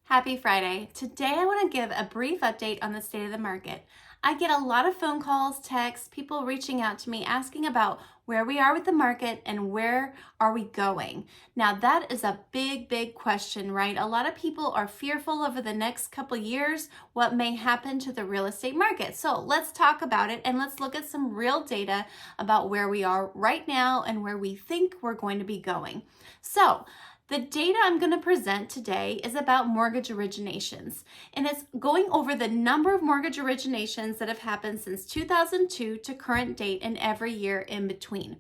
Happy Friday. Today I want to give a brief update on the state of the market. I get a lot of phone calls, texts, people reaching out to me asking about where we are with the market and where are we going. Now that is a big question, right? A lot of people are fearful over the next couple years what may happen to the real estate market. So let's talk about it and let's look at some real data about where we are right now and where we think we're going to be going. So the data I'm going to present today is about mortgage originations, and it's going over the number of mortgage originations that have happened since 2002 to current date and every year in between.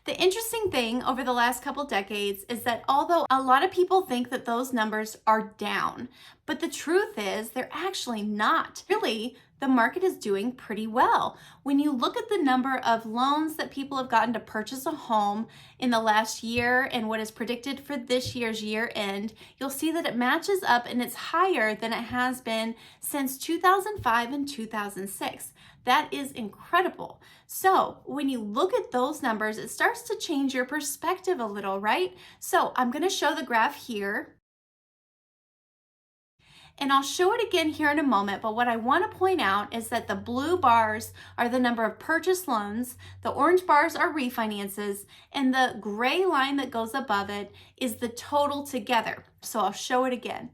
The interesting thing over the last couple decades is that although a lot of people think that those numbers are down, but the truth is they're actually not. Really, the market is doing pretty well. When you look at the number of loans that people have gotten to purchase a home in the last year and what is predicted for this year's year end, you'll see that it matches up and it's higher than it has been since 2005 and 2006. That is incredible. So when you look at those numbers, it starts to change your perspective a little, right? So I'm going to show the graph here. And I'll show it again here in a moment, but what I want to point out is that the blue bars are the number of purchase loans, the orange bars are refinances, and the gray line that goes above it is the total together. So I'll show it again.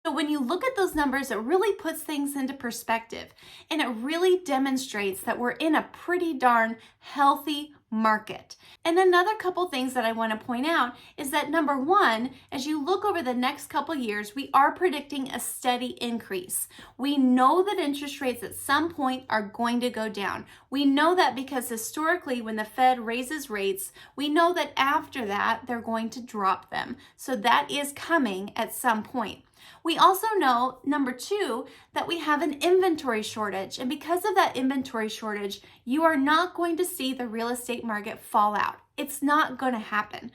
So when you look at those numbers, it really puts things into perspective, and it really demonstrates that we're in a pretty darn healthy market. And another couple things that I want to point out is that number one, as you look over the next couple years, we are predicting a steady increase. We know that interest rates at some point are going to go down. We know that because historically when the Fed raises rates, we know that after that they're going to drop them. So that is coming at some point. We also know, number two, that we have an inventory shortage. And because of that inventory shortage, you are not going to see the real estate market fall out. It's not going to happen.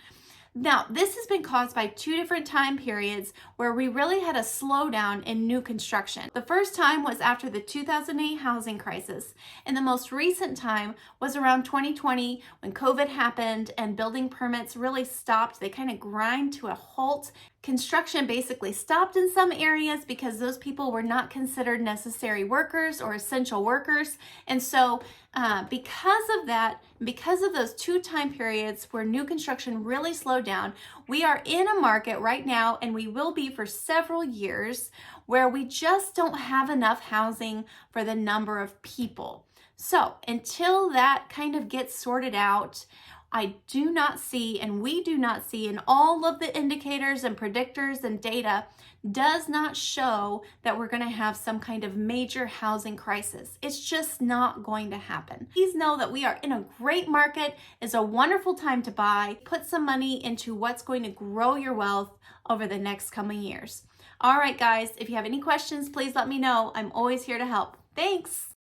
Now, this has been caused by two different time periods where we really had a slowdown in new construction. The first time was after the 2008 housing crisis, and the most recent time was around 2020 when COVID happened and building permits really stopped. They kind of grind to a halt. Construction basically stopped in some areas because those people were not considered necessary workers or essential workers. And so because of that, because of those two time periods where new construction really slowed down, we are in a market right now, and we will be for several years, where we just don't have enough housing for the number of people. So until that kind of gets sorted out, I do not see, and we do not see, and all of the indicators and predictors and data does not show that we're going to have some kind of major housing crisis. It's just not going to happen. Please know that we are in a great market. It's a wonderful time to buy. Put some money into what's going to grow your wealth over the next coming years. All right, guys, if you have any questions, please let me know. I'm always here to help. Thanks.